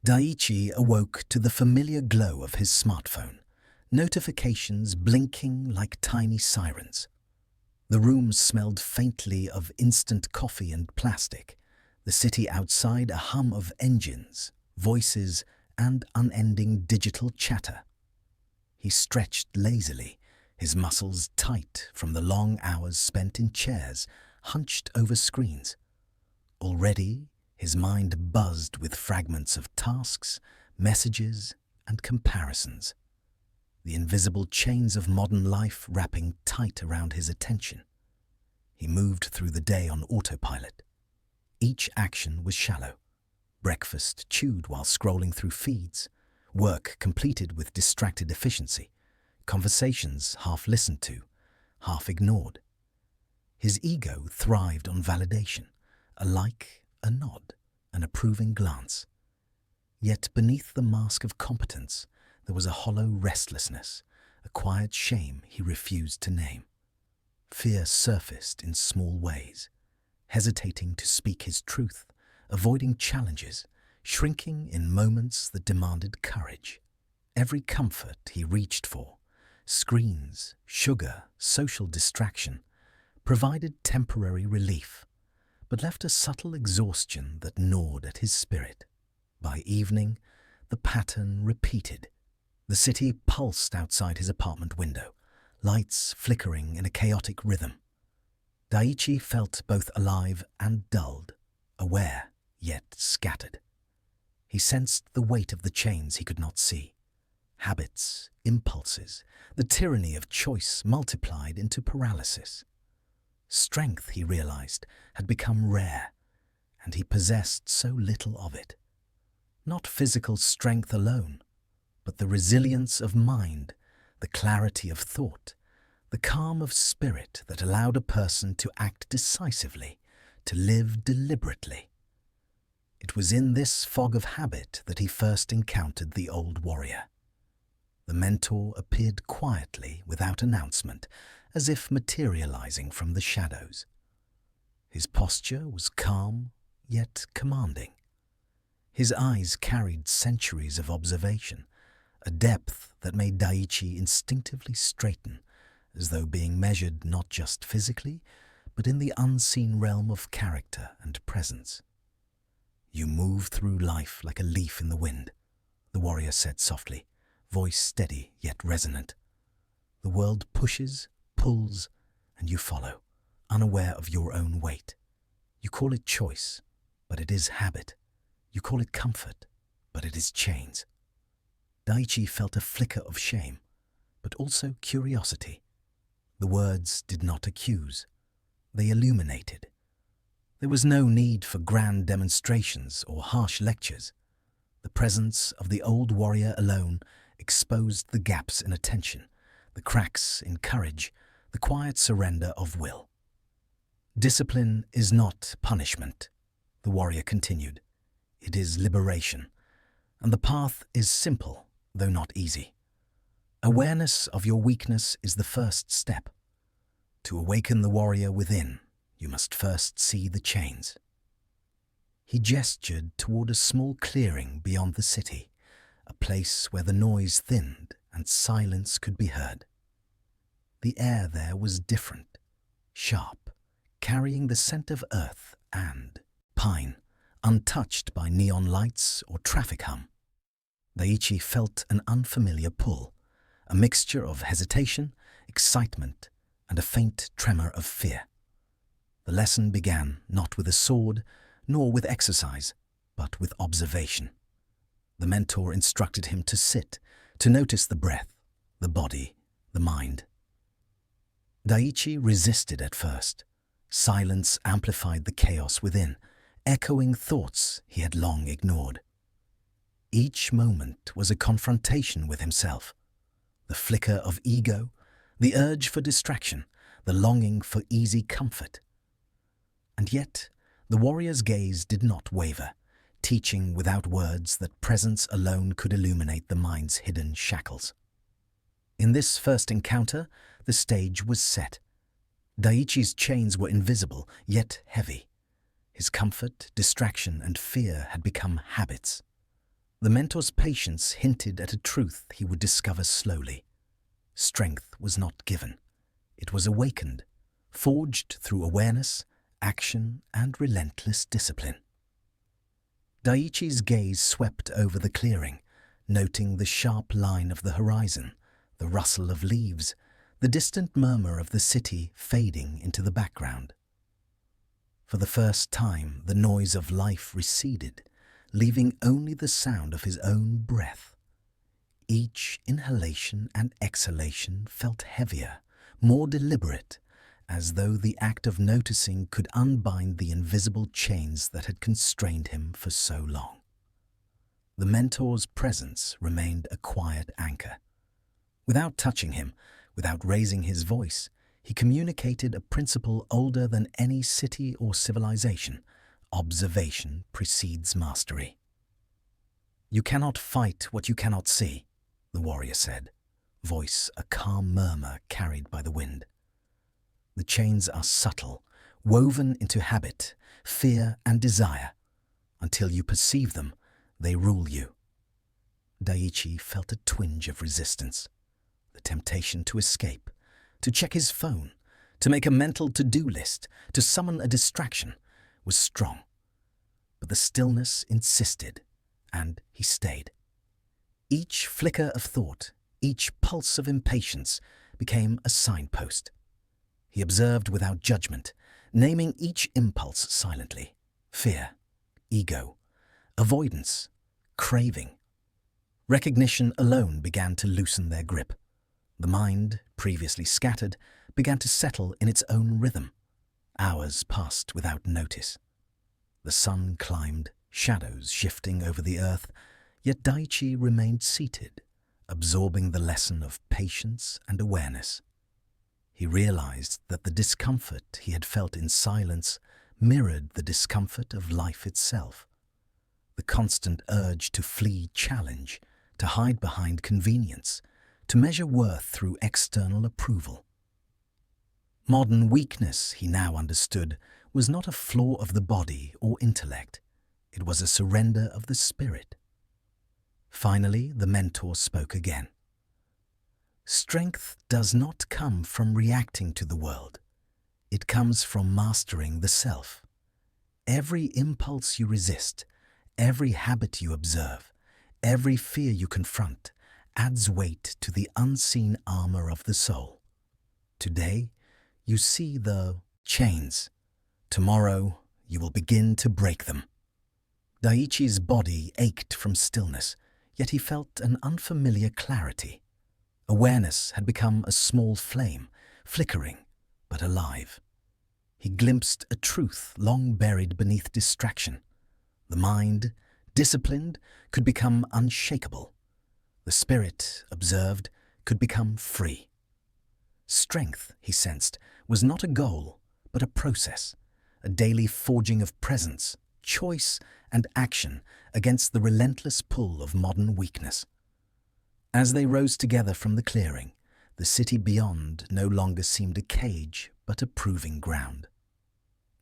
Daiichi awoke to the familiar glow of his smartphone, notifications blinking like tiny sirens. The room smelled faintly of instant coffee and plastic, the city outside a hum of engines, voices, and unending digital chatter. He stretched lazily, his muscles tight from the long hours spent in chairs, hunched over screens. Already, his mind buzzed with fragments of tasks, messages, and comparisons. The invisible chains of modern life wrapping tight around his attention. He moved through the day on autopilot. Each action was shallow. Breakfast chewed while scrolling through feeds, work completed with distracted efficiency, conversations half listened to, half ignored. His ego thrived on validation, a like, a nod, an approving glance. Yet beneath the mask of competence, there was a hollow restlessness, a quiet shame he refused to name. Fear surfaced in small ways, hesitating to speak his truth, avoiding challenges, shrinking in moments that demanded courage. Every comfort he reached for, screens, sugar, social distraction, provided temporary relief, but left a subtle exhaustion that gnawed at his spirit. By evening, the pattern repeated. The city pulsed outside his apartment window, lights flickering in a chaotic rhythm. Daiichi felt both alive and dulled, aware yet scattered. He sensed the weight of the chains he could not see. Habits, impulses, the tyranny of choice multiplied into paralysis. Strength, he realized, had become rare, and he possessed so little of it. Not physical strength alone, but the resilience of mind, the clarity of thought, the calm of spirit that allowed a person to act decisively, to live deliberately. It was in this fog of habit that he first encountered the old warrior. The mentor appeared quietly, without announcement, as if materializing from the shadows. His posture was calm, yet commanding. His eyes carried centuries of observation, a depth that made Daiichi instinctively straighten, as though being measured not just physically, but in the unseen realm of character and presence. "You move through life like a leaf in the wind," the warrior said softly, voice steady yet resonant. "The world pushes, pulls, and you follow, unaware of your own weight. You call it choice, but it is habit. You call it comfort, but it is chains." Daiichi felt a flicker of shame, but also curiosity. The words did not accuse. They illuminated. There was no need for grand demonstrations or harsh lectures. The presence of the old warrior alone exposed the gaps in attention, the cracks in courage, the quiet surrender of will. "Discipline is not punishment," the warrior continued. "It is liberation, and the path is simple, though not easy. Awareness of your weakness is the first step. To awaken the warrior within, you must first see the chains." He gestured toward a small clearing beyond the city, a place where the noise thinned and silence could be heard. The air there was different, sharp, carrying the scent of earth and pine, untouched by neon lights or traffic hum. Daiichi felt an unfamiliar pull, a mixture of hesitation, excitement, and a faint tremor of fear. The lesson began not with a sword, nor with exercise, but with observation. The mentor instructed him to sit, to notice the breath, the body, the mind. Daiichi resisted at first. Silence amplified the chaos within, echoing thoughts he had long ignored. Each moment was a confrontation with himself. The flicker of ego, the urge for distraction, the longing for easy comfort. And yet, the warrior's gaze did not waver, teaching without words that presence alone could illuminate the mind's hidden shackles. In this first encounter, the stage was set. Daiichi's chains were invisible, yet heavy. His comfort, distraction, and fear had become habits. The mentor's patience hinted at a truth he would discover slowly. Strength was not given. It was awakened, forged through awareness, action, and relentless discipline. Daiichi's gaze swept over the clearing, noting the sharp line of the horizon, the rustle of leaves, the distant murmur of the city fading into the background. For the first time, the noise of life receded, leaving only the sound of his own breath. Each inhalation and exhalation felt heavier, more deliberate, as though the act of noticing could unbind the invisible chains that had constrained him for so long. The mentor's presence remained a quiet anchor. Without touching him, without raising his voice, he communicated a principle older than any city or civilization: observation precedes mastery. "You cannot fight what you cannot see," the warrior said, voice a calm murmur carried by the wind. "The chains are subtle, woven into habit, fear, and desire. Until you perceive them, they rule you." Daiichi felt a twinge of resistance. The temptation to escape, to check his phone, to make a mental to-do list, to summon a distraction, was strong. But the stillness insisted, and he stayed. Each flicker of thought, each pulse of impatience became a signpost. He observed without judgment, naming each impulse silently: fear, ego, avoidance, craving. Recognition alone began to loosen their grip. The mind, previously scattered, began to settle in its own rhythm. Hours passed without notice. The sun climbed, shadows shifting over the earth, yet Daiichi remained seated, absorbing the lesson of patience and awareness. He realized that the discomfort he had felt in silence mirrored the discomfort of life itself. The constant urge to flee challenge, to hide behind convenience, to measure worth through external approval. Modern weakness, he now understood, was not a flaw of the body or intellect. It was a surrender of the spirit. Finally, the mentor spoke again. "Strength does not come from reacting to the world. It comes from mastering the self. Every impulse you resist, every habit you observe, every fear you confront, adds weight to the unseen armor of the soul. Today, you see the chains. Tomorrow, you will begin to break them." Daiichi's body ached from stillness, yet he felt an unfamiliar clarity. Awareness had become a small flame, flickering, but alive. He glimpsed a truth long buried beneath distraction. The mind, disciplined, could become unshakable. The spirit, observed, could become free. Strength, he sensed, was not a goal, but a process, a daily forging of presence, choice, and action against the relentless pull of modern weakness. As they rose together from the clearing, the city beyond no longer seemed a cage, but a proving ground.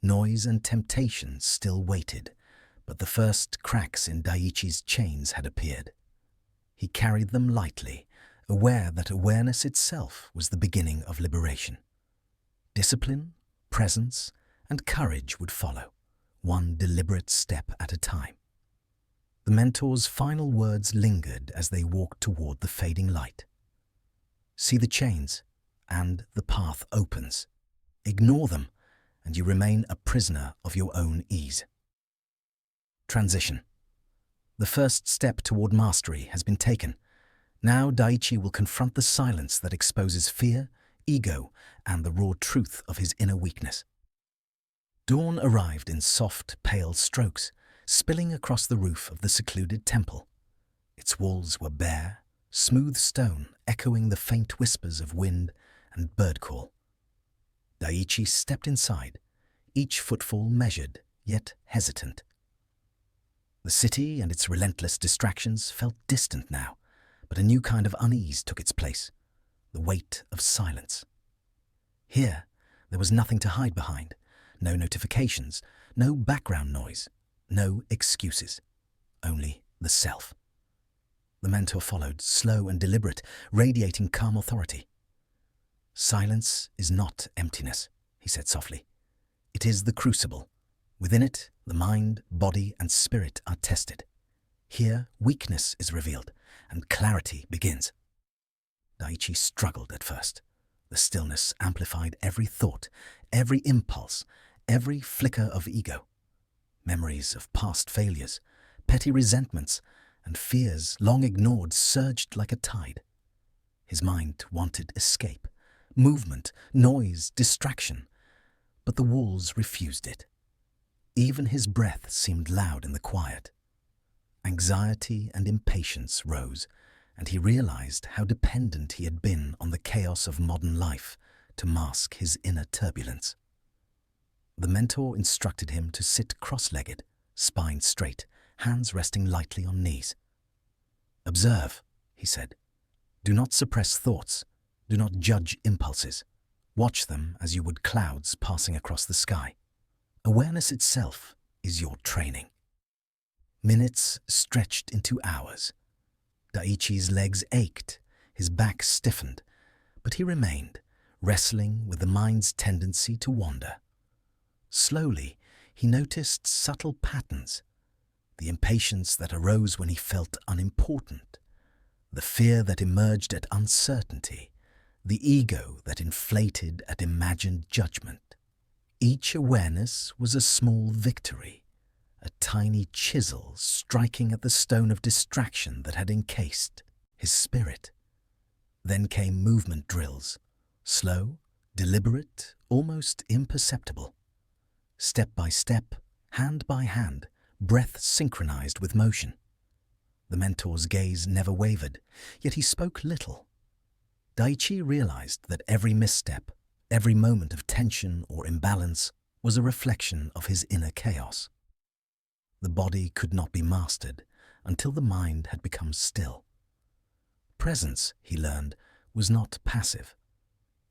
Noise and temptation still waited, but the first cracks in Daiichi's chains had appeared. He carried them lightly, aware that awareness itself was the beginning of liberation. Discipline, presence, and courage would follow, one deliberate step at a time. The mentor's final words lingered as they walked toward the fading light. "See the chains, and the path opens. Ignore them, and you remain a prisoner of your own ease." Transition. The first step toward mastery has been taken. Now Daiichi will confront the silence that exposes fear, ego, and the raw truth of his inner weakness. Dawn arrived in soft, pale strokes, spilling across the roof of the secluded temple. Its walls were bare, smooth stone echoing the faint whispers of wind and bird call. Daiichi stepped inside, each footfall measured, yet hesitant. The city and its relentless distractions felt distant now, but a new kind of unease took its place, the weight of silence. Here, there was nothing to hide behind, no notifications, no background noise, no excuses, only the self. The mentor followed, slow and deliberate, radiating calm authority. "Silence is not emptiness," he said softly. "It is the crucible. Within it, the mind, body, and spirit are tested. Here, weakness is revealed, and clarity begins." Daiichi struggled at first. The stillness amplified every thought, every impulse, every flicker of ego. Memories of past failures, petty resentments, and fears long ignored surged like a tide. His mind wanted escape, movement, noise, distraction, but the walls refused it. Even his breath seemed loud in the quiet. Anxiety and impatience rose, and he realized how dependent he had been on the chaos of modern life to mask his inner turbulence. The mentor instructed him to sit cross-legged, spine straight, hands resting lightly on knees. "Observe," he said. "Do not suppress thoughts. Do not judge impulses. Watch them as you would clouds passing across the sky. Awareness itself is your training." Minutes stretched into hours. Daiichi's legs ached, his back stiffened, but he remained, wrestling with the mind's tendency to wander. Slowly, he noticed subtle patterns: the impatience that arose when he felt unimportant, the fear that emerged at uncertainty, the ego that inflated at imagined judgment. Each awareness was a small victory, a tiny chisel striking at the stone of distraction that had encased his spirit. Then came movement drills, slow, deliberate, almost imperceptible. Step by step, hand by hand, breath synchronized with motion. The mentor's gaze never wavered, yet he spoke little. Daiichi realized that every misstep, every moment of tension or imbalance was a reflection of his inner chaos. The body could not be mastered until the mind had become still. Presence, he learned, was not passive.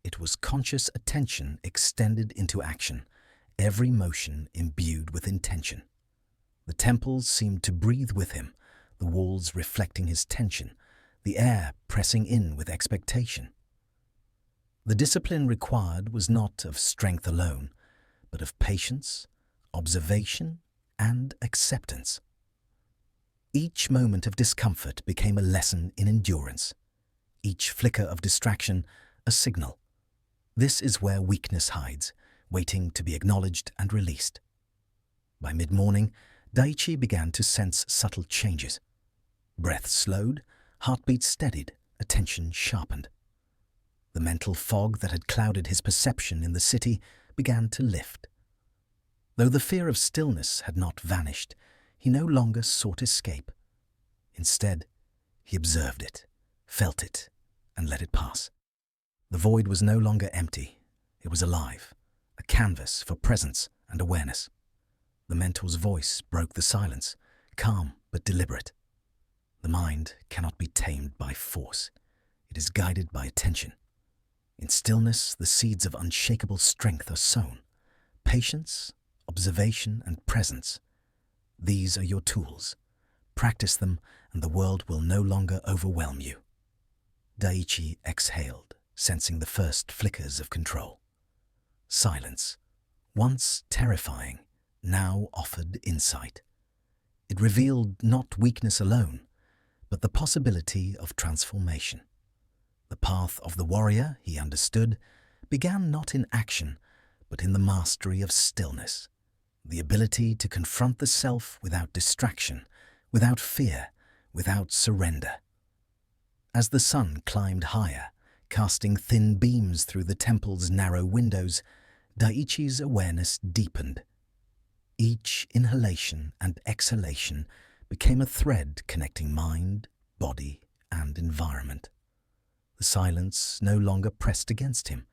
It was conscious attention extended into action, every motion imbued with intention. The temples seemed to breathe with him, the walls reflecting his tension, the air pressing in with expectation. The discipline required was not of strength alone, but of patience, observation, and acceptance. Each moment of discomfort became a lesson in endurance. Each flicker of distraction, a signal. This is where weakness hides, waiting to be acknowledged and released. By mid-morning, Daiichi began to sense subtle changes. Breath slowed, heartbeat steadied, attention sharpened. The mental fog that had clouded his perception in the city began to lift. Though the fear of stillness had not vanished, he no longer sought escape. Instead, he observed it, felt it, and let it pass. The void was no longer empty. It was alive, a canvas for presence and awareness. The mentor's voice broke the silence, calm but deliberate. The mind cannot be tamed by force. It is guided by attention. In stillness, the seeds of unshakable strength are sown. Patience, observation, and presence. These are your tools. Practice them, and the world will no longer overwhelm you. Daiichi exhaled, sensing the first flickers of control. Silence, once terrifying, now offered insight. It revealed not weakness alone, but the possibility of transformation. The path of the warrior, he understood, began not in action, but in the mastery of stillness, the ability to confront the self without distraction, without fear, without surrender. As the sun climbed higher, casting thin beams through the temple's narrow windows, Daiichi's awareness deepened. Each inhalation and exhalation became a thread connecting mind, body, and environment. The silence no longer pressed against him.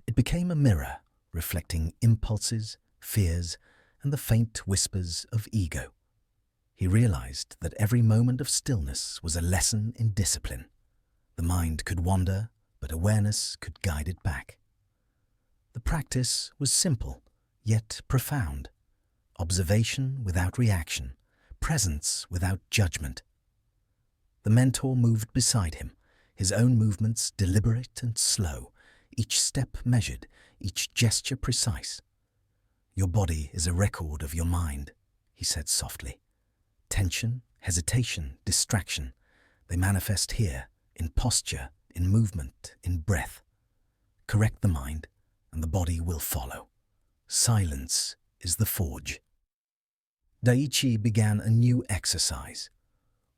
It became a mirror, reflecting impulses, fears, and the faint whispers of ego. He realized that every moment of stillness was a lesson in discipline. The mind could wander, but awareness could guide it back. The practice was simple, yet profound. Observation without reaction, presence without judgment. The The mentor moved beside him, his own movements deliberate and slow, each step measured, each gesture precise. "Your body is a record of your mind," he said softly. "Tension, hesitation, distraction, they manifest here, in posture, in movement, in breath. Correct the mind, and the body will follow. Silence is the forge." Daiichi began a new exercise,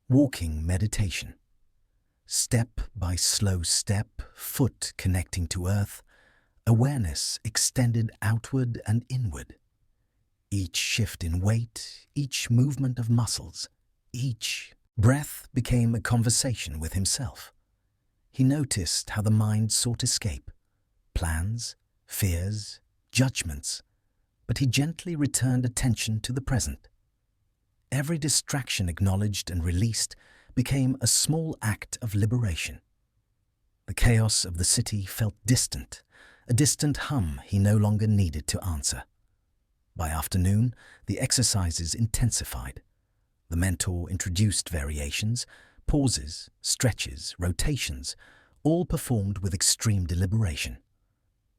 walking meditation. Step by slow step, foot connecting to earth, awareness extended outward and inward. Each shift in weight, each movement of muscles, each breath became a conversation with himself. He noticed how the mind sought escape, plans, fears, judgments, but he gently returned attention to the present. Every distraction acknowledged and released became a small act of liberation. The chaos of the city felt distant, a distant hum he no longer needed to answer. By afternoon, the exercises intensified. The mentor introduced variations, pauses, stretches, rotations, all performed with extreme deliberation.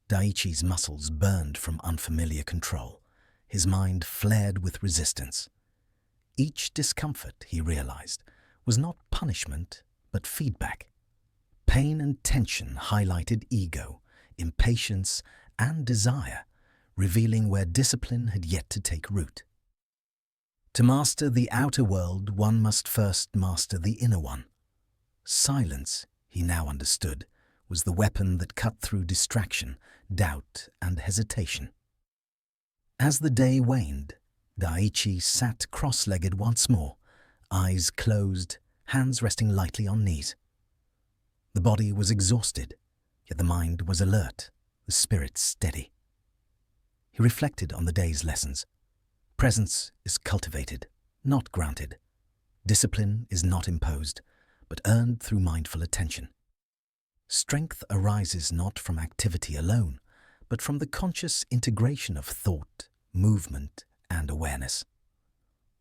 Daiichi's muscles burned from unfamiliar control. His mind flared with resistance. Each discomfort, he realized, was not punishment, but feedback. Pain and tension highlighted ego, impatience, and desire, revealing where discipline had yet to take root. To master the outer world, one must first master the inner one. Silence, he now understood, was the weapon that cut through distraction, doubt, and hesitation. As the day waned, Daiichi sat cross-legged once more, eyes closed, hands resting lightly on knees. The body was exhausted, yet the mind was alert, the spirit steady. He reflected on the day's lessons. Presence is cultivated, not granted. Discipline is not imposed, but earned through mindful attention. Strength arises not from activity alone, but from the conscious integration of thought, movement, and awareness.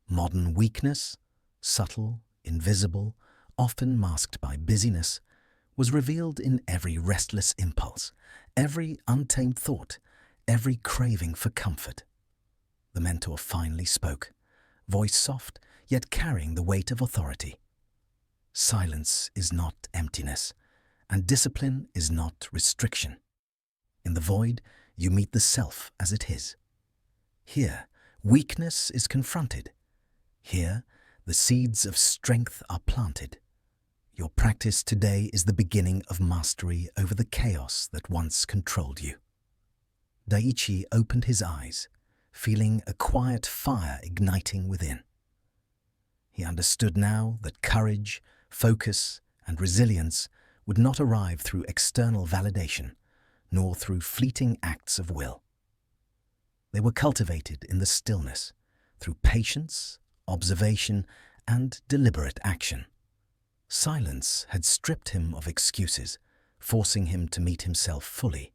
Modern weakness, subtle, invisible, often masked by busyness, was revealed in every restless impulse, every untamed thought, every craving for comfort. The mentor finally spoke, voice soft, yet carrying the weight of authority. Silence is not emptiness, and discipline is not restriction. In the void, you meet the self as it is. Here, weakness is confronted. Here, the seeds of strength are planted. Your practice today is the beginning of mastery over the chaos that once controlled you. Daiichi opened his eyes, feeling a quiet fire igniting within. He understood now that courage, focus, and resilience would not arrive through external validation, nor through fleeting acts of will. They were cultivated in the stillness, through patience, observation, and deliberate action. Silence had stripped him of excuses, forcing him to meet himself fully,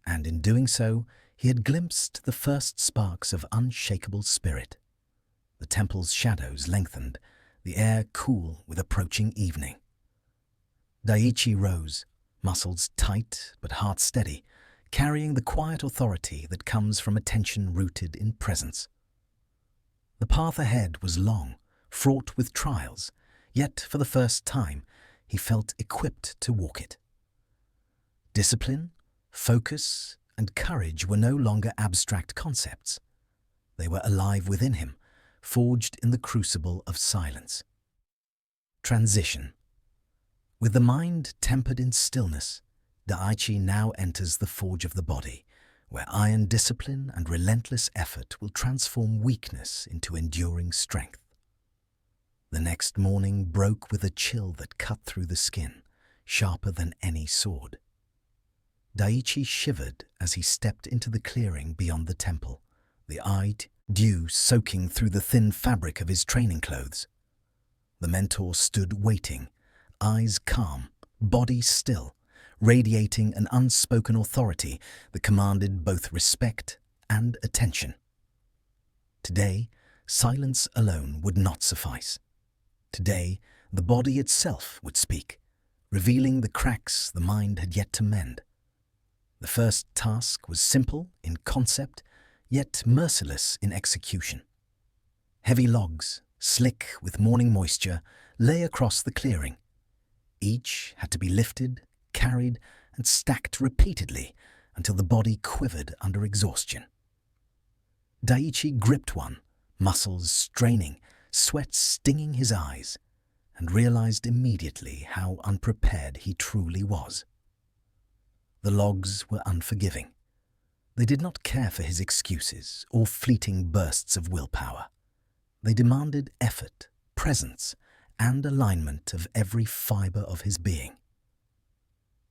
and in doing so, he had glimpsed the first sparks of unshakable spirit. The temple's shadows lengthened, the air cool with approaching evening. Daiichi rose, muscles tight but heart steady, carrying the quiet authority that comes from attention rooted in presence. The path ahead was long, fraught with trials, yet for the first time he felt equipped to walk it. Discipline, focus, and courage were no longer abstract concepts. They were alive within him, forged in the crucible of silence. Transition. With the mind tempered in stillness, Daiichi now enters the forge of the body, where iron discipline and relentless effort will transform weakness into enduring strength. The next morning broke with a chill that cut through the skin, sharper than any sword. Daiichi shivered as he stepped into the clearing beyond the temple, the dew soaking through the thin fabric of his training clothes. The mentor stood waiting, eyes calm, body still, radiating an unspoken authority that commanded both respect and attention. Today, silence alone would not suffice. Today, The body itself would speak, revealing the cracks the mind had yet to mend. The first task was simple in concept, yet merciless in execution. Heavy logs, slick with morning moisture, lay across the clearing. Each had to be lifted, carried, and stacked repeatedly until the body quivered under exhaustion. Daiichi gripped one, muscles straining, sweat stinging his eyes, and realized immediately how unprepared he truly was. The logs were unforgiving. They did not care for his excuses or fleeting bursts of willpower. They demanded effort, presence, and alignment of every fiber of his being.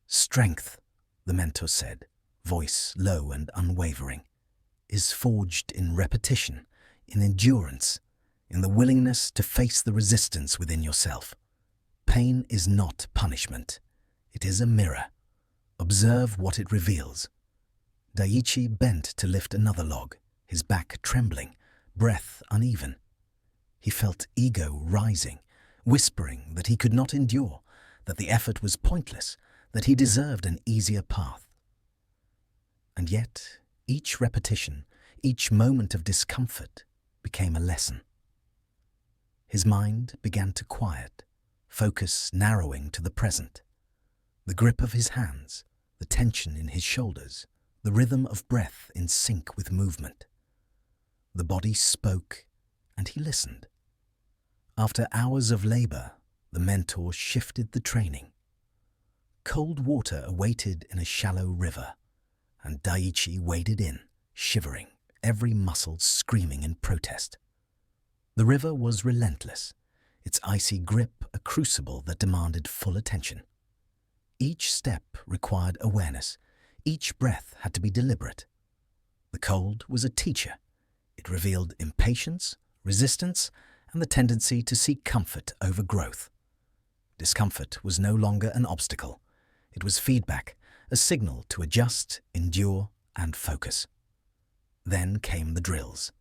"Strength," the mentor said, voice low and unwavering, "is forged in repetition, in endurance, in the willingness to face the resistance within yourself. Pain is not punishment. It is a mirror. Observe what it reveals." Daiichi bent to lift another log, his back trembling, breath uneven. He felt ego rising, whispering that he could not endure, that the effort was pointless, that he deserved an easier path. And yet, each repetition, each moment of discomfort became a lesson. His mind began to quiet, focus narrowing to the present. The grip of his hands, the tension in his shoulders, the rhythm of breath in sync with movement. The body spoke, and he listened. After hours of labor, the mentor shifted the training. Cold water awaited in a shallow river, and Daiichi waded in, shivering, every muscle screaming in protest. The river was relentless, its icy grip a crucible that demanded full attention. Each step required awareness, each breath had to be deliberate. The cold was a teacher. It revealed impatience, resistance, and the tendency to seek comfort over growth. Discomfort was no longer an obstacle. It was feedback, a signal to adjust, endure, and focus. Then came the drills.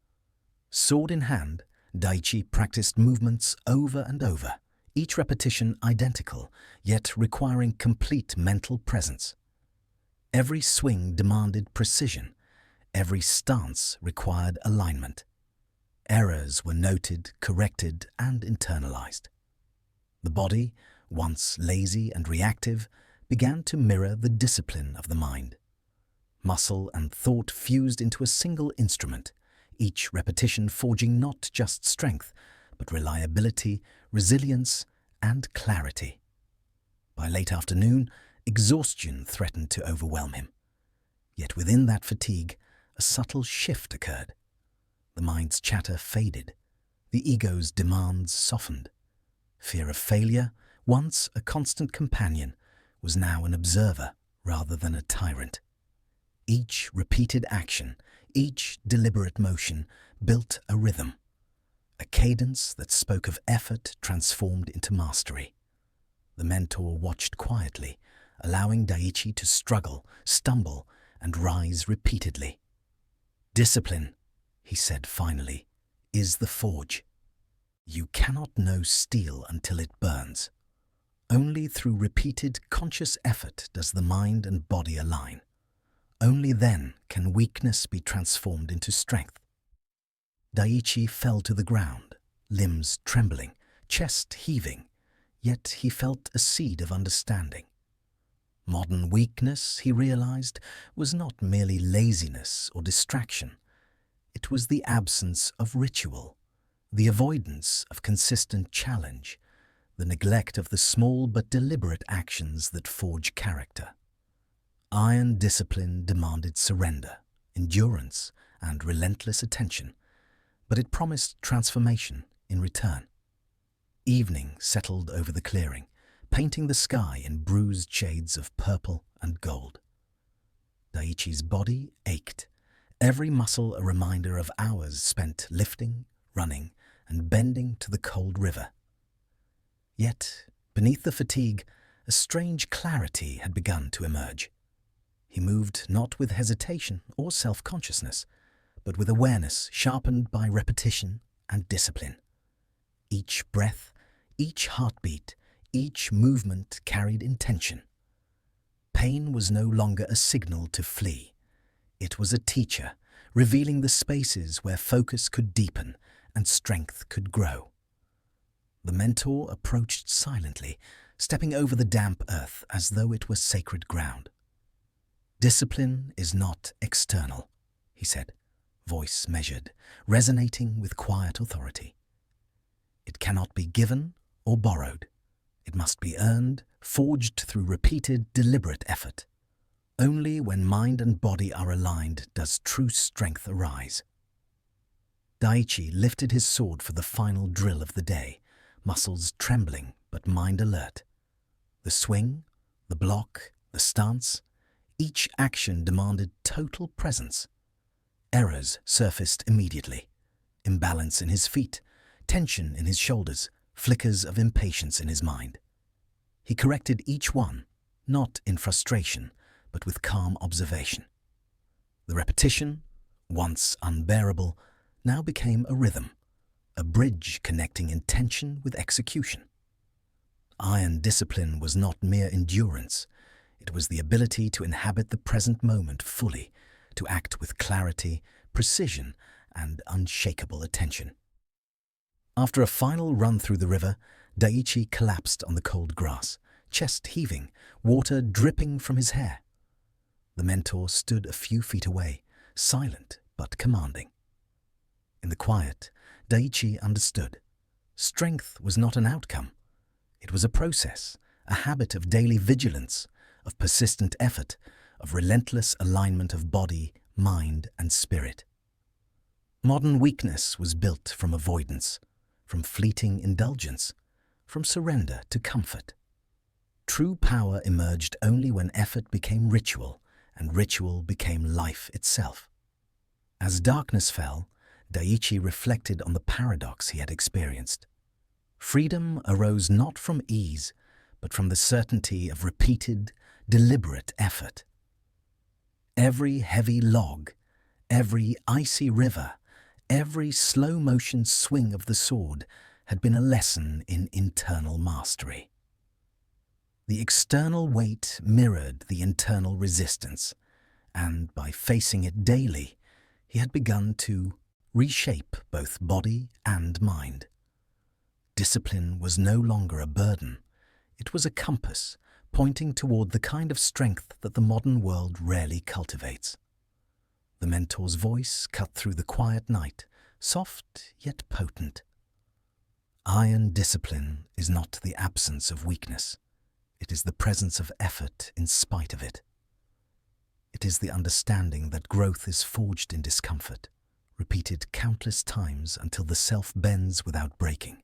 Sword in hand, Daiichi practiced movements over and over, each repetition identical, yet requiring complete mental presence. Every swing demanded precision. Every stance required alignment. Errors were noted, corrected, and internalized. The body, once lazy and reactive, began to mirror the discipline of the mind. Muscle and thought fused into a single instrument, each repetition forging not just strength, but reliability, resilience, and clarity. By late afternoon, exhaustion threatened to overwhelm him. Yet within that fatigue, a subtle shift occurred. The mind's chatter faded. The ego's demands softened. Fear of failure, once a constant companion, was now an observer rather than a tyrant. Each repeated action, each deliberate motion built a rhythm, a cadence that spoke of effort transformed into mastery. The mentor watched quietly, allowing Daiichi to struggle, stumble, and rise repeatedly. "Discipline," he said finally, "is the forge. You cannot know steel until it burns. Only through repeated conscious effort does the mind and body align. Only then can weakness be transformed into strength." Daiichi fell to the ground, limbs trembling, chest heaving, yet he felt a seed of understanding. Modern weakness, he realized, was not merely laziness or distraction. It was the absence of ritual, the avoidance of consistent challenge, the neglect of the small but deliberate actions that forge character. Iron discipline demanded surrender, endurance, and relentless attention, but it promised transformation in return. Evening settled over the clearing, painting the sky in bruised shades of purple and gold. Daiichi's body ached, every muscle a reminder of hours spent lifting, running, and bending to the cold river. Yet, beneath the fatigue, a strange clarity had begun to emerge. He moved not with hesitation or self-consciousness, but with awareness sharpened by repetition and discipline. Each breath, Each heartbeat, each movement carried intention. Pain was no longer a signal to flee. It was a teacher, revealing the spaces where focus could deepen and strength could grow. The mentor approached silently, stepping over the damp earth as though it were sacred ground. "Discipline is not external," he said, voice measured, resonating with quiet authority. "It cannot be given or borrowed. It must be earned, forged through repeated, deliberate effort. Only when mind and body are aligned does true strength arise." Daiichi lifted his sword for the final drill of the day, muscles trembling but mind alert. The swing, the block, the stance, each action demanded total presence. Errors surfaced immediately. Imbalance in his feet, tension in his shoulders, flickers of impatience in his mind. He corrected each one, not in frustration, but with calm observation. The repetition, once unbearable, now became a rhythm, a bridge connecting intention with execution. Iron discipline was not mere endurance. It was the ability to inhabit the present moment fully, to act with clarity, precision, and unshakable attention. After a final run through the river, Daiichi collapsed on the cold grass, chest heaving, water dripping from his hair. The mentor stood a few feet away, silent but commanding. In the quiet, Daiichi understood. Strength was not an outcome. It was a process, a habit of daily vigilance, of persistent effort, of relentless alignment of body, mind, and spirit. Modern weakness was built from avoidance, from fleeting indulgence, from surrender to comfort. True power emerged only when effort became ritual, and ritual became life itself. As darkness fell, Daiichi reflected on the paradox he had experienced. Freedom arose not from ease, but from the certainty of repeated, deliberate effort. Every heavy log, every icy river, every slow-motion swing of the sword had been a lesson in internal mastery. The external weight mirrored the internal resistance, and by facing it daily, he had begun to reshape both body and mind. Discipline was no longer a burden. It was a compass, pointing toward the kind of strength that the modern world rarely cultivates. The mentor's voice cut through the quiet night, soft yet potent. Iron discipline is not the absence of weakness. It is the presence of effort in spite of it. It is the understanding that growth is forged in discomfort, repeated countless times until the self bends without breaking,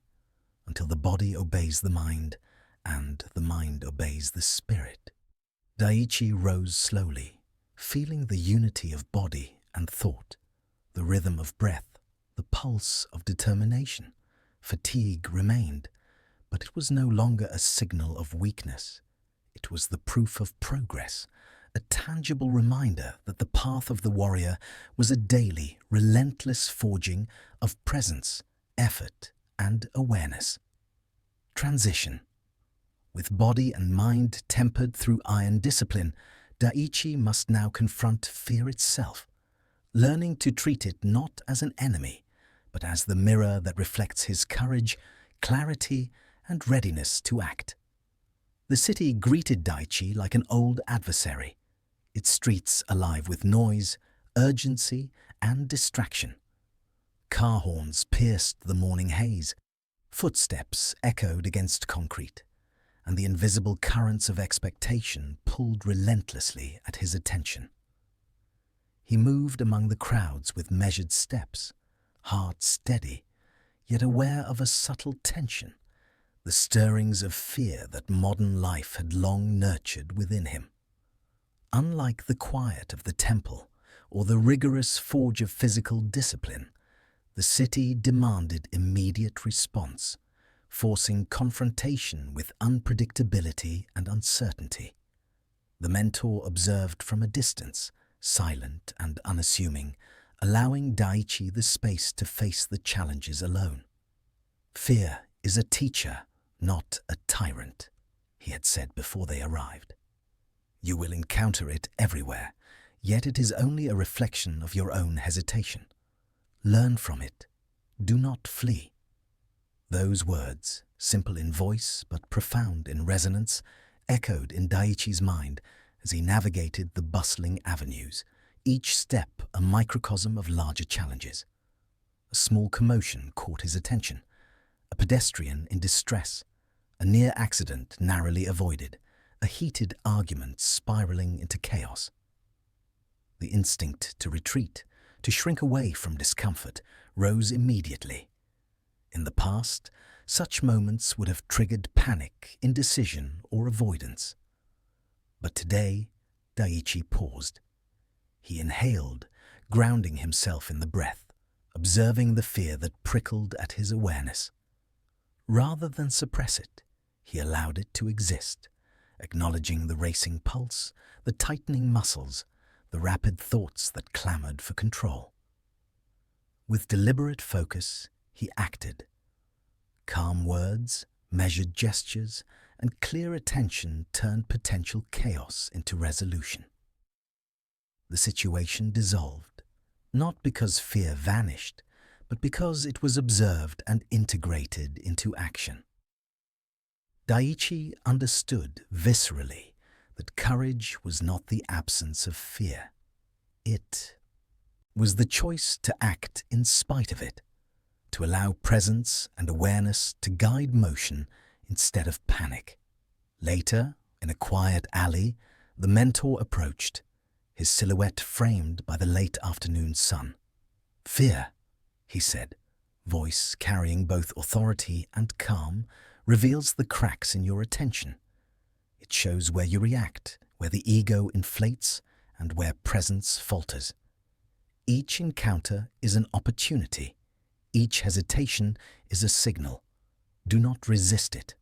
until the body obeys the mind and the mind obeys the spirit. Daiichi rose slowly, feeling the unity of body and thought, the rhythm of breath, the pulse of determination. Fatigue remained, but it was no longer a signal of weakness. It was the proof of progress, a tangible reminder that the path of the warrior was a daily, relentless forging of presence, effort, and awareness. Transition. With body and mind tempered through iron discipline, Daiichi must now confront fear itself, learning to treat it not as an enemy, but as the mirror that reflects his courage, clarity, and readiness to act. The city greeted Daiichi like an old adversary, its streets alive with noise, urgency, and distraction. Car horns pierced the morning haze, footsteps echoed against concrete, and the invisible currents of expectation pulled relentlessly at his attention. He moved among the crowds with measured steps, heart steady, yet aware of a subtle tension, the stirrings of fear that modern life had long nurtured within him. Unlike the quiet of the temple or the rigorous forge of physical discipline, the city demanded immediate response, forcing confrontation with unpredictability and uncertainty. The mentor observed from a distance, silent and unassuming, allowing Daiichi the space to face the challenges alone. Fear is a teacher, not a tyrant, he had said before they arrived. You will encounter it everywhere, yet it is only a reflection of your own hesitation. Learn from it. Do not flee. Those words, simple in voice but profound in resonance, echoed in Daiichi's mind as he navigated the bustling avenues, each step a microcosm of larger challenges. A small commotion caught his attention, a pedestrian in distress, a near accident narrowly avoided, a heated argument spiraling into chaos. The instinct to retreat, to shrink away from discomfort, rose immediately. In the past, such moments would have triggered panic, indecision, or avoidance. But today, Daiichi paused. He inhaled, grounding himself in the breath, observing the fear that prickled at his awareness. Rather than suppress it, he allowed it to exist, acknowledging the racing pulse, the tightening muscles, the rapid thoughts that clamored for control. With deliberate focus, he acted. Calm words, measured gestures, and clear attention turned potential chaos into resolution. The situation dissolved, not because fear vanished, but because it was observed and integrated into action. Daiichi understood viscerally that courage was not the absence of fear. It was the choice to act in spite of it, to allow presence and awareness to guide motion instead of panic. Later, in a quiet alley, the mentor approached, his silhouette framed by the late afternoon sun. "Fear," he said, voice carrying both authority and calm, reveals the cracks in your attention. It shows where you react, where the ego inflates, and where presence falters. Each encounter is an opportunity. Each hesitation is a signal. Do not resist it.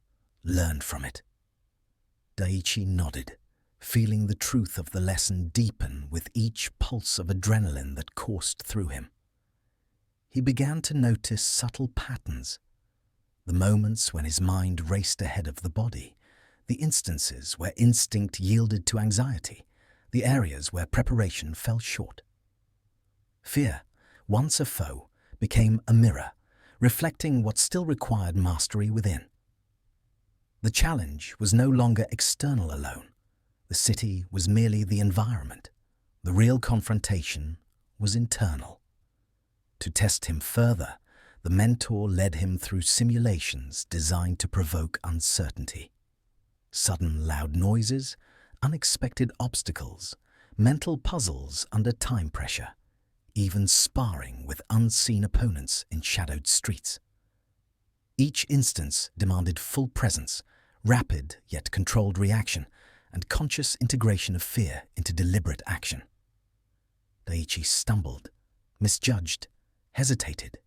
Learn from it. Daiichi nodded, feeling the truth of the lesson deepen with each pulse of adrenaline that coursed through him. He began to notice subtle patterns, the moments when his mind raced ahead of the body, the instances where instinct yielded to anxiety, the areas where preparation fell short. Fear, once a foe, became a mirror, reflecting what still required mastery within. The challenge was no longer external alone. The city was merely the environment. The real confrontation was internal. To test him further, the mentor led him through simulations designed to provoke uncertainty. Sudden loud noises, unexpected obstacles, mental puzzles under time pressure, even sparring with unseen opponents in shadowed streets. Each instance demanded full presence, rapid yet controlled reaction, and conscious integration of fear into deliberate action. Daiichi stumbled, misjudged, hesitated,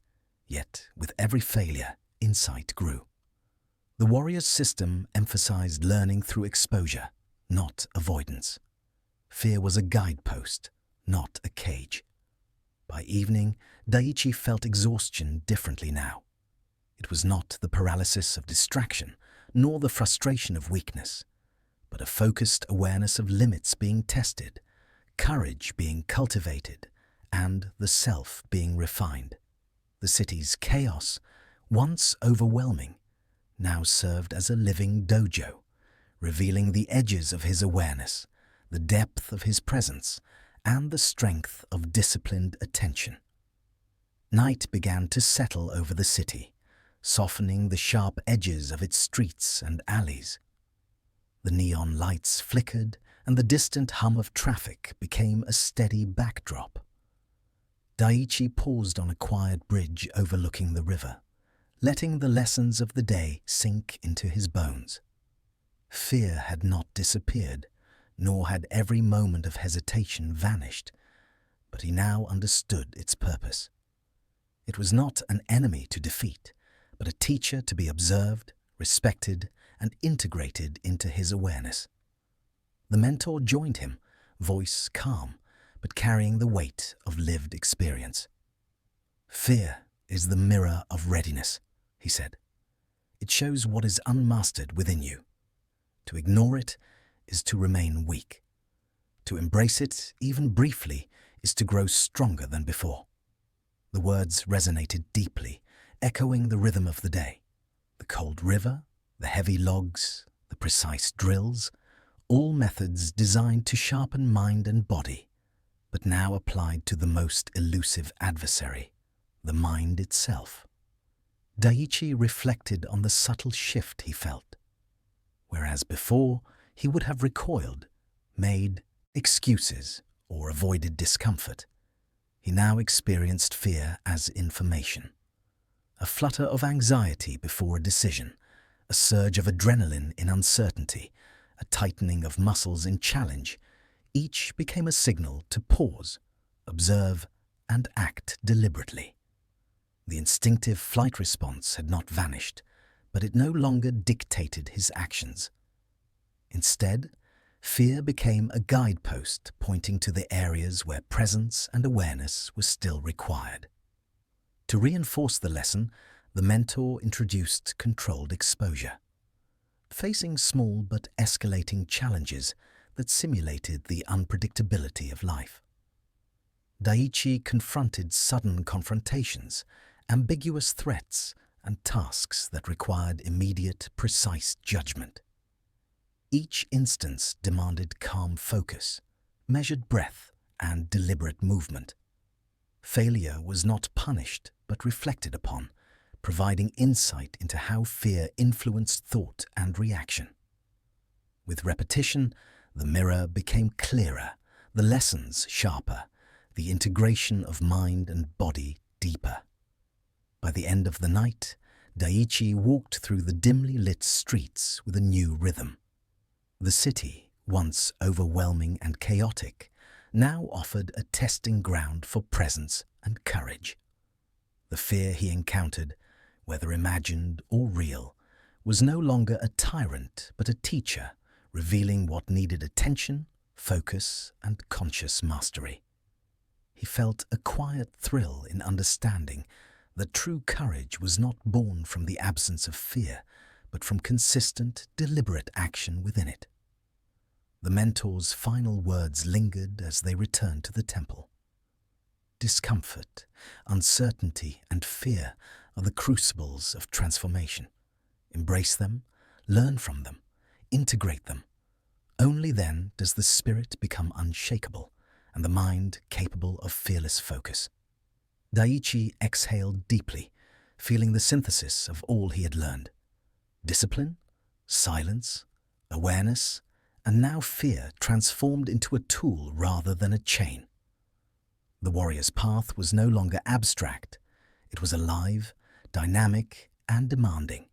yet with every failure, insight grew. The warrior's system emphasized learning through exposure, not avoidance. Fear was a guidepost, not a cage. By evening, Daiichi felt exhaustion differently now. It was not the paralysis of distraction, nor the frustration of weakness, but a focused awareness of limits being tested, courage being cultivated, and the self being refined. The city's chaos, once overwhelming, now served as a living dojo, revealing the edges of his awareness, the depth of his presence, and the strength of disciplined attention. Night began to settle over the city, softening the sharp edges of its streets and alleys. The neon lights flickered, and the distant hum of traffic became a steady backdrop. Daiichi paused on a quiet bridge overlooking the river, letting the lessons of the day sink into his bones. Fear had not disappeared, nor had every moment of hesitation vanished, but he now understood its purpose. It was not an enemy to defeat, but a teacher to be observed, respected, and integrated into his awareness. The mentor joined him, voice calm, but carrying the weight of lived experience. "Fear is the mirror of readiness," he said. It shows what is unmastered within you. To ignore it is to remain weak. To embrace it, even briefly, is to grow stronger than before. The words resonated deeply, echoing the rhythm of the day. The cold river, the heavy logs, the precise drills, all methods designed to sharpen mind and body, but now applied to the most elusive adversary, the mind itself. Daiichi reflected on the subtle shift he felt. Whereas before he would have recoiled, made excuses, or avoided discomfort, he now experienced fear as information. A flutter of anxiety before a decision, a surge of adrenaline in uncertainty, a tightening of muscles in challenge, each became a signal to pause, observe, and act deliberately. The instinctive flight response had not vanished, but it no longer dictated his actions. Instead, fear became a guidepost pointing to the areas where presence and awareness were still required. To reinforce the lesson, the mentor introduced controlled exposure. Facing small but escalating challenges that simulated the unpredictability of life. Daiichi confronted sudden confrontations, ambiguous threats, and tasks that required immediate, precise judgment. Each instance demanded calm focus, measured breath, and deliberate movement. Failure was not punished but reflected upon, providing insight into how fear influenced thought and reaction. With repetition, the mirror became clearer, the lessons sharper, the integration of mind and body deeper. By the end of the night, Daiichi walked through the dimly lit streets with a new rhythm. The city, once overwhelming and chaotic, now offered a testing ground for presence and courage. The fear he encountered, whether imagined or real, was no longer a tyrant but a teacher, revealing what needed attention, focus, and conscious mastery. He felt a quiet thrill in understanding that true courage was not born from the absence of fear, but from consistent, deliberate action within it. The mentor's final words lingered as they returned to the temple. Discomfort, uncertainty, and fear are the crucibles of transformation. Embrace them, learn from them, integrate them. Only then does the spirit become unshakable and the mind capable of fearless focus. Daiichi exhaled deeply, feeling the synthesis of all he had learned. Discipline, silence, awareness, and now fear transformed into a tool rather than a chain. The warrior's path was no longer abstract. It was alive, dynamic, and demanding.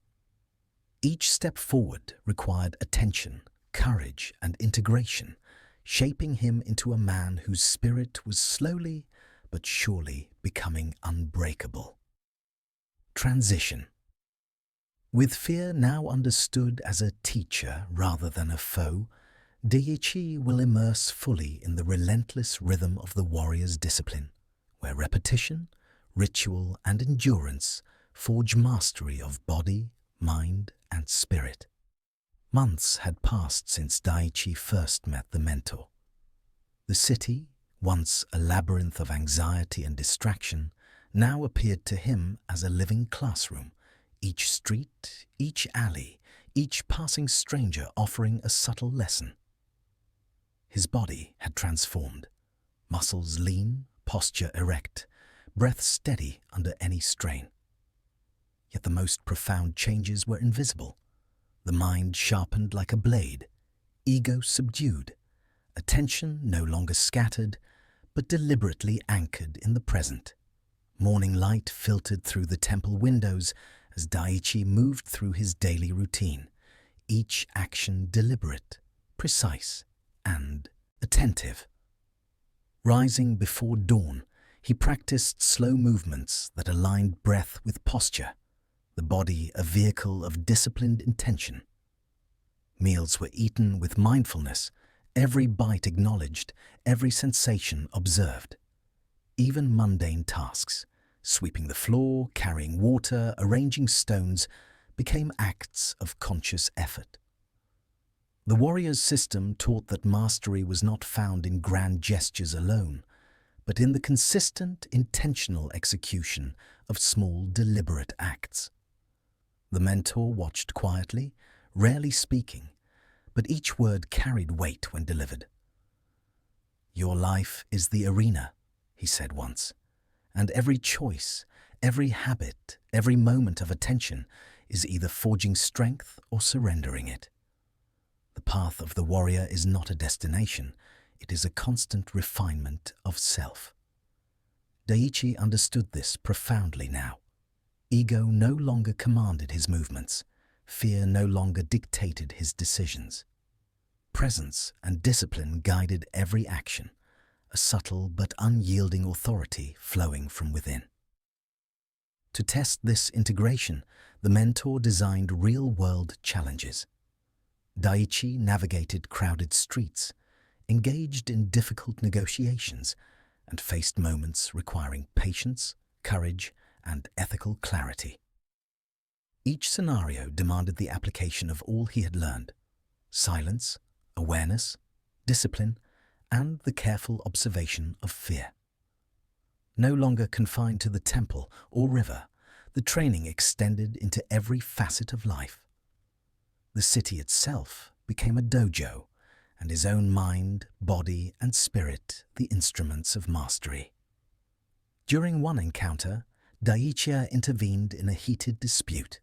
Each step forward required attention, courage, and integration, shaping him into a man whose spirit was slowly but surely becoming unbreakable. Transition. With fear now understood as a teacher rather than a foe, Daiichi will immerse fully in the relentless rhythm of the warrior's discipline, where repetition, ritual, and endurance forge mastery of body, mind, and spirit. Months had passed since Daiichi first met the mentor. The city, once a labyrinth of anxiety and distraction, now appeared to him as a living classroom, each street, each alley, each passing stranger offering a subtle lesson. His body had transformed, muscles lean, posture erect, breath steady under any strain. Yet the most profound changes were invisible. The mind sharpened like a blade, ego subdued, attention no longer scattered, but deliberately anchored in the present. Morning light filtered through the temple windows as Daiichi moved through his daily routine, each action deliberate, precise, and attentive. Rising before dawn, he practiced slow movements that aligned breath with posture, the body a vehicle of disciplined intention. Meals were eaten with mindfulness, every bite acknowledged, every sensation observed. Even mundane tasks, sweeping the floor, carrying water, arranging stones, became acts of conscious effort. The warrior's system taught that mastery was not found in grand gestures alone, but in the consistent, intentional execution of small, deliberate acts. The mentor watched quietly, rarely speaking, but each word carried weight when delivered. "Your life is the arena," he said once, "and every choice, every habit, every moment of attention is either forging strength or surrendering it. The path of the warrior is not a destination, it is a constant refinement of self." Daiichi understood this profoundly now. Ego no longer commanded his movements, fear no longer dictated his decisions. Presence and discipline guided every action, a subtle but unyielding authority flowing from within. To test this integration, the mentor designed real-world challenges. Daiichi navigated crowded streets, engaged in difficult negotiations, and faced moments requiring patience, courage, and ethical clarity. Each scenario demanded the application of all he had learned: silence, awareness, discipline, and the careful observation of fear. No longer confined to the temple or river, the training extended into every facet of life. The city itself became a dojo, and his own mind, body, and spirit the instruments of mastery. During one encounter, Daiichi intervened in a heated dispute.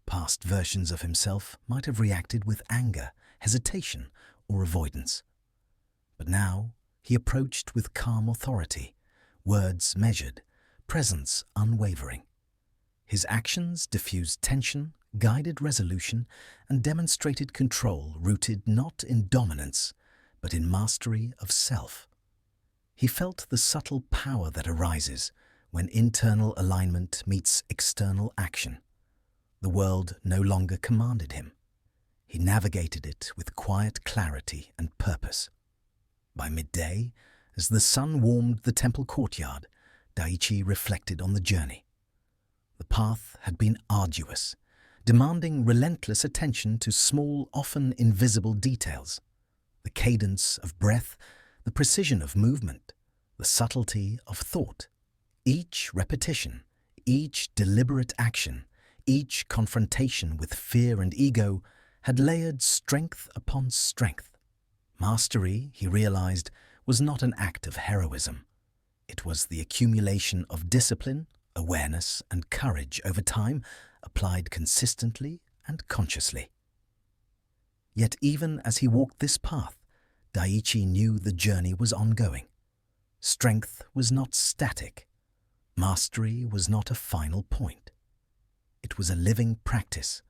Past versions of himself might have reacted with anger, hesitation, or avoidance. But now he approached with calm authority, words measured, presence unwavering. His actions diffused tension, guided resolution, and demonstrated control rooted not in dominance, but in mastery of self. He felt the subtle power that arises when internal alignment meets external action. The world no longer commanded him. He navigated it with quiet clarity and purpose. By midday, as the sun warmed the temple courtyard, Daiichi reflected on the journey. The path had been arduous, demanding relentless attention to small, often invisible details. The cadence of breath, the precision of movement, the subtlety of thought. Each repetition, each deliberate action, each confrontation with fear and ego had layered strength upon strength. Mastery, he realized, was not an act of heroism. It was the accumulation of discipline, awareness, and courage over time, applied consistently and consciously. Yet even as he walked this path, Daiichi knew the journey was ongoing. Strength was not static. Mastery was not a final point. It was a living practice,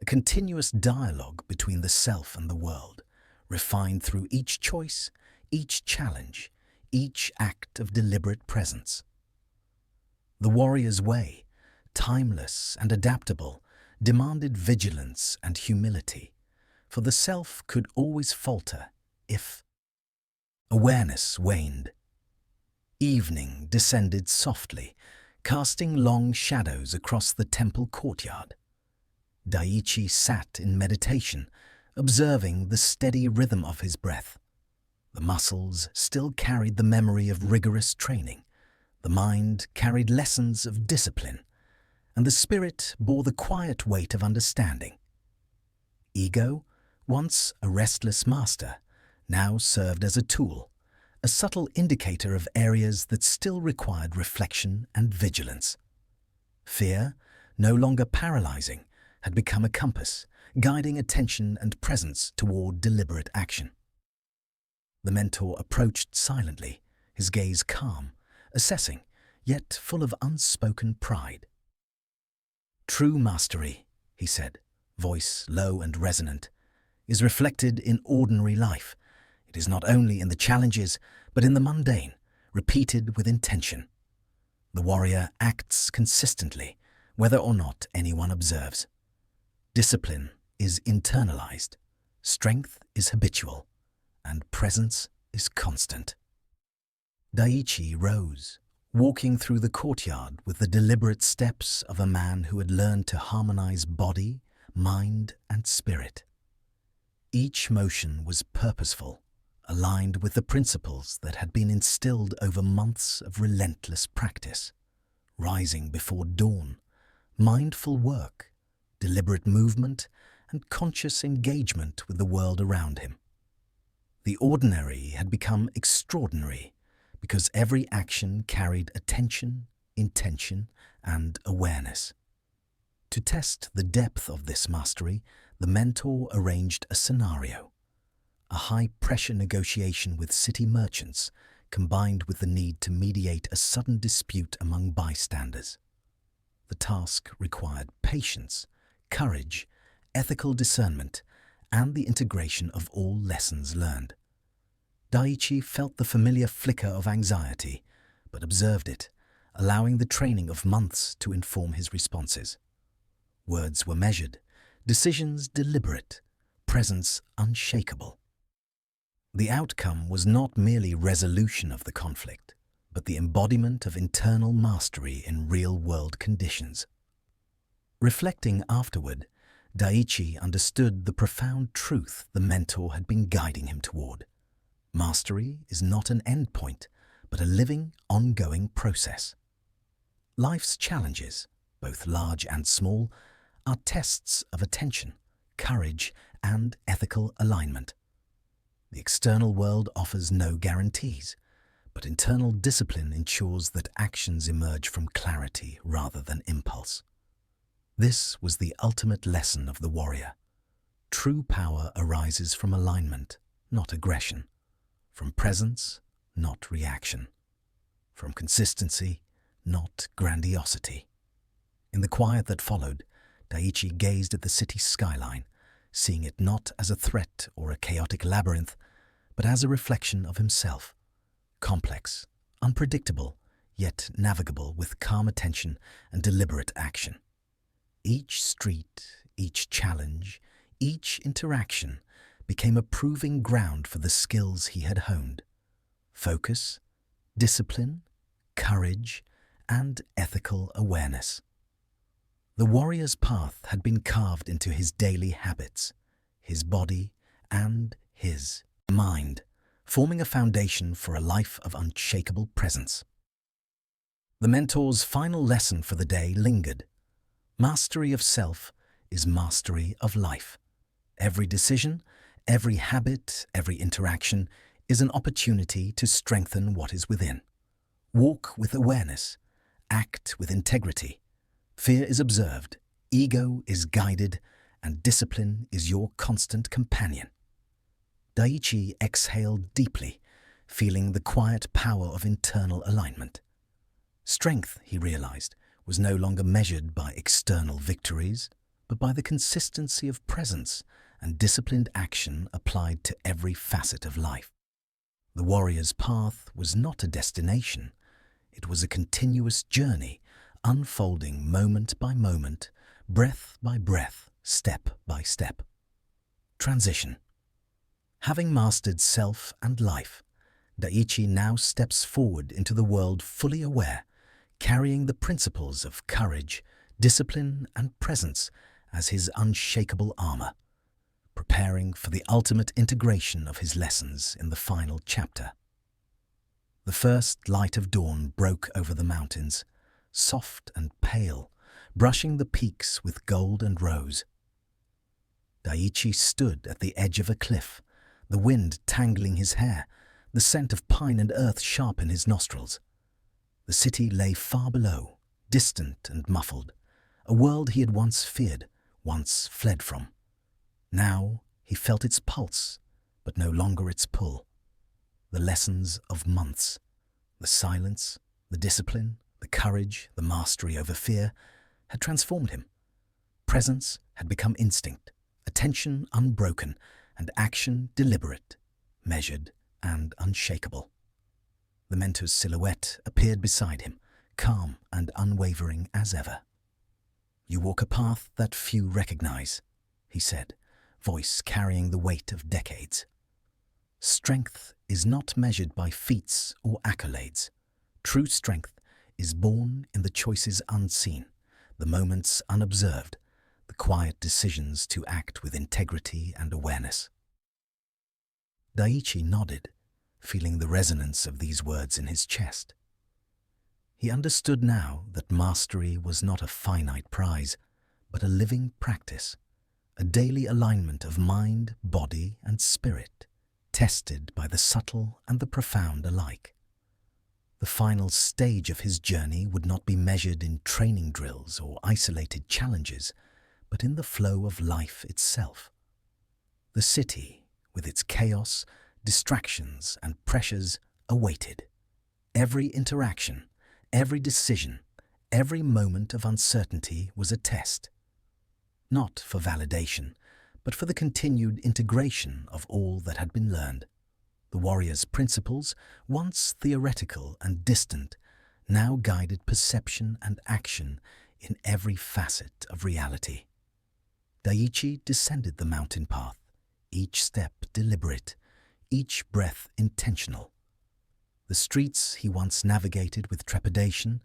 a continuous dialogue between the self and the world, refined through each choice, each challenge, each act of deliberate presence. The warrior's way, timeless and adaptable, demanded vigilance and humility, for the self could always falter if awareness waned. Evening descended softly, casting long shadows across the temple courtyard. Daiichi sat in meditation, observing the steady rhythm of his breath. The muscles still carried the memory of rigorous training, the mind carried lessons of discipline, and the spirit bore the quiet weight of understanding. Ego, once a restless master, now served as a tool, a subtle indicator of areas that still required reflection and vigilance. Fear, no longer paralyzing, had become a compass, guiding attention and presence toward deliberate action. The mentor approached silently, his gaze calm, assessing, yet full of unspoken pride. "True mastery," he said, voice low and resonant, "is reflected in ordinary life. It is not only in the challenges, but in the mundane, repeated with intention. The warrior acts consistently, whether or not anyone observes. Discipline is internalized, strength is habitual, and presence is constant." Daiichi rose, walking through the courtyard with the deliberate steps of a man who had learned to harmonize body, mind, and spirit. Each motion was purposeful, aligned with the principles that had been instilled over months of relentless practice. Rising before dawn, mindful work, deliberate movement, and conscious engagement with the world around him. The ordinary had become extraordinary because every action carried attention, intention, and awareness. To test the depth of this mastery, the mentor arranged a scenario, a high-pressure negotiation with city merchants combined with the need to mediate a sudden dispute among bystanders. The task required patience, courage, ethical discernment, and the integration of all lessons learned. Daiichi felt the familiar flicker of anxiety, but observed it, allowing the training of months to inform his responses. Words were measured, decisions deliberate, presence unshakable. The outcome was not merely resolution of the conflict, but the embodiment of internal mastery in real-world conditions. Reflecting afterward, Daiichi understood the profound truth the mentor had been guiding him toward. Mastery is not an endpoint, but a living, ongoing process. Life's challenges, both large and small, are tests of attention, courage, and ethical alignment. The external world offers no guarantees, but internal discipline ensures that actions emerge from clarity rather than impulse. This was the ultimate lesson of the warrior. True power arises from alignment, not aggression, from presence, not reaction, from consistency, not grandiosity. In the quiet that followed, Daiichi gazed at the city's skyline, seeing it not as a threat or a chaotic labyrinth, but as a reflection of himself, complex, unpredictable, yet navigable with calm attention and deliberate action. Each street, each challenge, each interaction became a proving ground for the skills he had honed: focus, discipline, courage, and ethical awareness. The warrior's path had been carved into his daily habits, his body, and his mind, forming a foundation for a life of unshakable presence. The mentor's final lesson for the day lingered. Mastery of self is mastery of life. Every decision, every habit, every interaction is an opportunity to strengthen what is within. Walk with awareness, act with integrity. Fear is observed, ego is guided, and discipline is your constant companion. Daiichi exhaled deeply, feeling the quiet power of internal alignment. Strength, he realized, was no longer measured by external victories, but by the consistency of presence and disciplined action applied to every facet of life. The warrior's path was not a destination. It was a continuous journey, unfolding moment by moment, breath by breath, step by step. Transition. Having mastered self and life, Daiichi now steps forward into the world fully aware, carrying the principles of courage, discipline, and presence as his unshakable armor, preparing for the ultimate integration of his lessons in the final chapter. The first light of dawn broke over the mountains, soft and pale, brushing the peaks with gold and rose. Daiichi stood at the edge of a cliff, the wind tangling his hair, the scent of pine and earth sharp in his nostrils. The city lay far below, distant and muffled, a world he had once feared, once fled from. Now he felt its pulse, but no longer its pull. The lessons of months, the silence, the discipline, the courage, the mastery over fear, had transformed him. Presence had become instinct, attention unbroken, and action deliberate, measured, and unshakable. The mentor's silhouette appeared beside him, calm and unwavering as ever. "You walk a path that few recognize," he said, voice carrying the weight of decades. "Strength is not measured by feats or accolades. True strength is born in the choices unseen, the moments unobserved, the quiet decisions to act with integrity and awareness. Daiichi nodded, feeling the resonance of these words in his chest. He understood now that mastery was not a finite prize, but a living practice, a daily alignment of mind, body, and spirit, tested by the subtle and the profound alike. The final stage of his journey would not be measured in training drills or isolated challenges, but in the flow of life itself. The city, with its chaos, distractions, and pressures, awaited. Every interaction, every decision, every moment of uncertainty was a test. Not for validation, but for the continued integration of all that had been learned. The warrior's principles, once theoretical and distant, now guided perception and action in every facet of reality. Daiichi descended the mountain path, each step deliberate, each breath intentional. The streets he once navigated with trepidation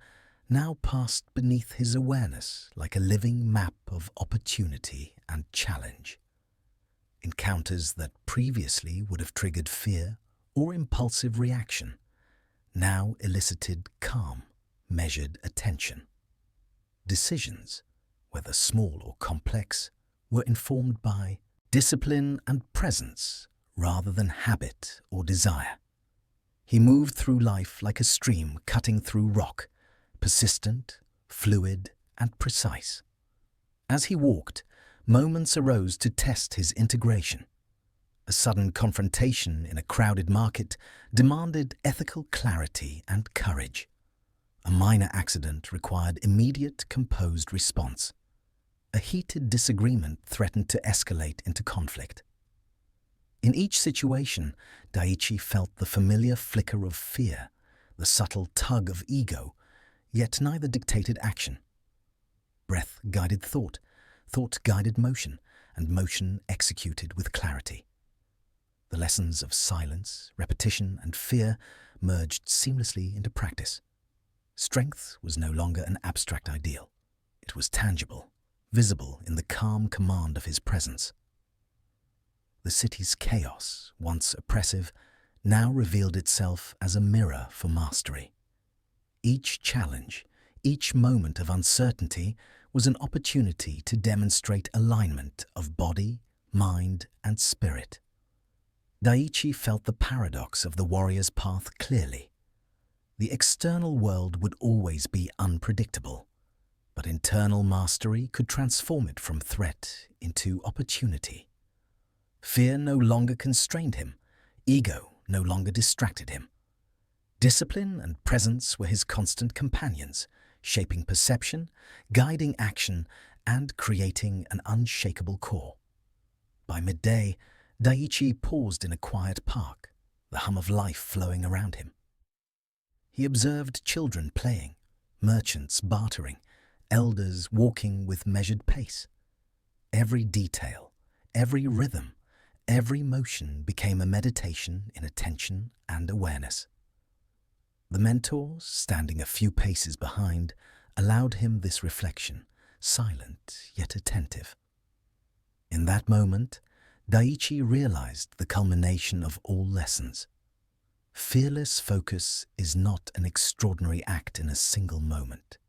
now passed beneath his awareness like a living map of opportunity and challenge. Encounters that previously would have triggered fear or impulsive reaction now elicited calm, measured attention. Decisions, whether small or complex, were informed by discipline and presence rather than habit or desire. He moved through life like a stream cutting through rock, persistent, fluid, and precise. As he walked, moments arose to test his integration. A sudden confrontation in a crowded market demanded ethical clarity and courage. A minor accident required immediate, composed response. A heated disagreement threatened to escalate into conflict. In each situation, Daiichi felt the familiar flicker of fear, the subtle tug of ego, yet neither dictated action. Breath guided thought, thought guided motion, and motion executed with clarity. The lessons of silence, repetition, and fear merged seamlessly into practice. Strength was no longer an abstract ideal. It was tangible, visible in the calm command of his presence. The city's chaos, once oppressive, now revealed itself as a mirror for mastery. Each challenge, each moment of uncertainty was an opportunity to demonstrate alignment of body, mind, and spirit. Daiichi felt the paradox of the warrior's path clearly. The external world would always be unpredictable, but internal mastery could transform it from threat into opportunity. Fear no longer constrained him, ego no longer distracted him. Discipline and presence were his constant companions, shaping perception, guiding action, and creating an unshakable core. By midday, Daiichi paused in a quiet park, the hum of life flowing around him. He observed children playing, merchants bartering, elders walking with measured pace. Every detail, every rhythm, every motion became a meditation in attention and awareness. The mentor, standing a few paces behind, allowed him this reflection, silent yet attentive. In that moment, Daiichi realized the culmination of all lessons. Fearless focus is not an extraordinary act in a single moment.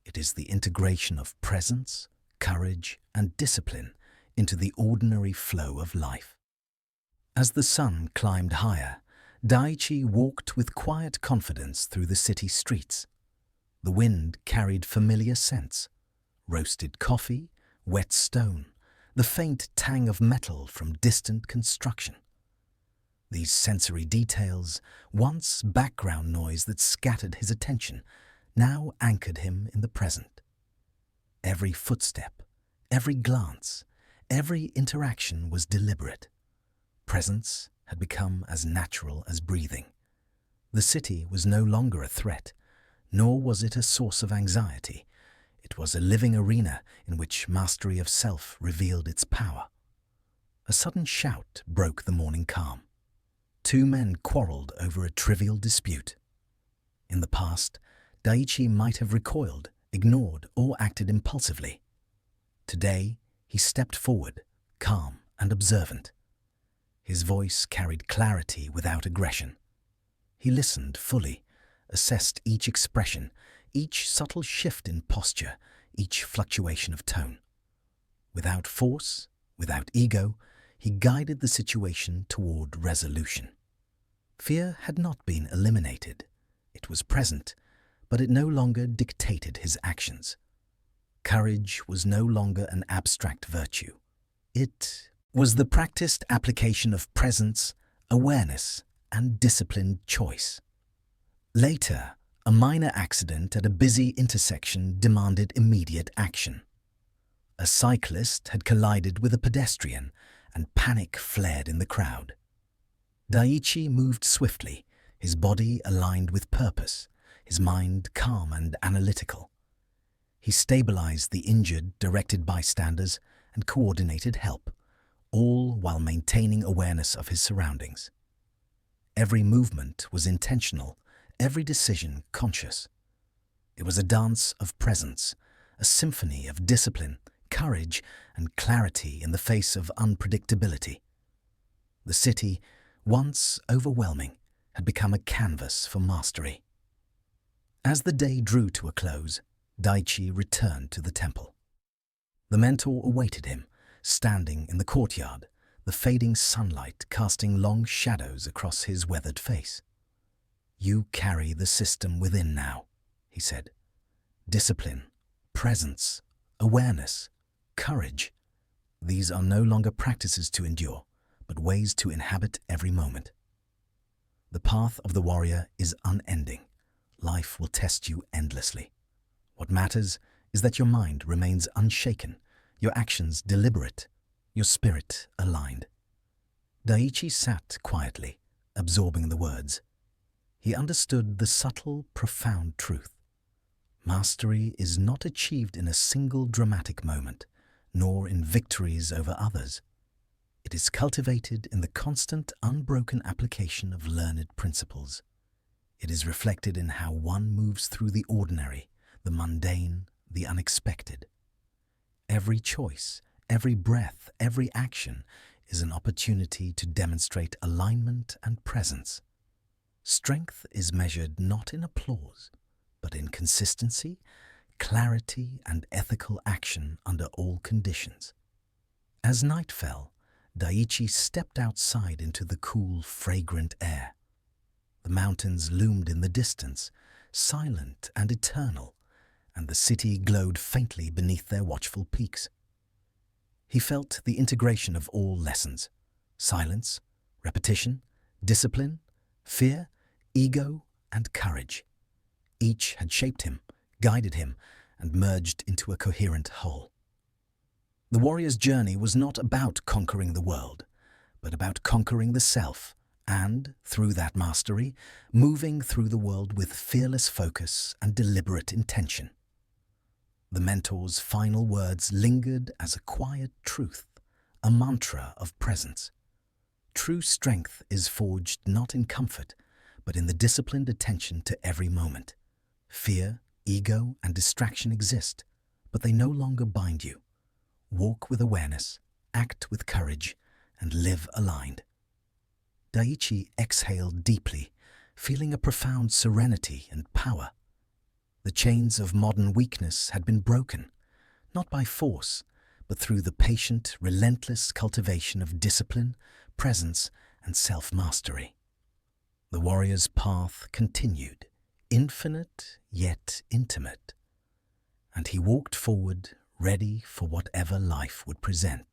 It is the integration of presence, courage, and discipline into the ordinary flow of life. As the sun climbed higher, Daiichi walked with quiet confidence through the city streets. The wind carried familiar scents: roasted coffee, wet stone, the faint tang of metal from distant construction. These sensory details, once background noise that scattered his attention, now anchored him in the present. Every footstep, every glance, every interaction was deliberate. Presence had become as natural as breathing. The city was no longer a threat, nor was it a source of anxiety. It was a living arena in which mastery of self revealed its power. A sudden shout broke the morning calm. Two men quarreled over a trivial dispute. In the past, Daiichi might have recoiled, ignored, or acted impulsively. Today, he stepped forward, calm and observant. His voice carried clarity without aggression. He listened fully, assessed each expression, each subtle shift in posture, each fluctuation of tone. Without force, without ego, he guided the situation toward resolution. Fear had not been eliminated. It was present, but it no longer dictated his actions. Courage was no longer an abstract virtue. It was the practiced application of presence, awareness, and disciplined choice. Later, a minor accident at a busy intersection demanded immediate action. A cyclist had collided with a pedestrian, and panic flared in the crowd. Daiichi moved swiftly, his body aligned with purpose, his mind calm and analytical. He stabilized the injured, directed bystanders, and coordinated help, all while maintaining awareness of his surroundings. Every movement was intentional, every decision conscious. It was a dance of presence, a symphony of discipline, courage, and clarity in the face of unpredictability. The city, once overwhelming, had become a canvas for mastery. As the day drew to a close, Daiichi returned to the temple. The mentor awaited him, standing in the courtyard, the fading sunlight casting long shadows across his weathered face. "You carry the system within now," he said. "Discipline, presence, awareness, courage. These are no longer practices to endure, but ways to inhabit every moment. The path of the warrior is unending. Life will test you endlessly. What matters is that your mind remains unshaken, your actions deliberate, your spirit aligned." Daiichi sat quietly, absorbing the words. He understood the subtle, profound truth. Mastery is not achieved in a single dramatic moment, nor in victories over others. It is cultivated in the constant, unbroken application of learned principles. It is reflected in how one moves through the ordinary, the mundane, the unexpected. Every choice, every breath, every action is an opportunity to demonstrate alignment and presence. Strength is measured not in applause, but in consistency, clarity, and ethical action under all conditions. As night fell, Daiichi stepped outside into the cool, fragrant air. The mountains loomed in the distance, silent and eternal, and the city glowed faintly beneath their watchful peaks. He felt the integration of all lessons: silence, repetition, discipline, fear, ego, and courage. Each had shaped him, guided him, and merged into a coherent whole. The warrior's journey was not about conquering the world, but about conquering the self, and, through that mastery, moving through the world with fearless focus and deliberate intention. The mentor's final words lingered as a quiet truth, a mantra of presence. True strength is forged not in comfort, but in the disciplined attention to every moment. Fear, ego, and distraction exist, but they no longer bind you. Walk with awareness, act with courage, and live aligned. Daiichi exhaled deeply, feeling a profound serenity and power. The chains of modern weakness had been broken, not by force, but through the patient, relentless cultivation of discipline, presence, and self-mastery. The warrior's path continued, infinite yet intimate, and he walked forward, ready for whatever life would present.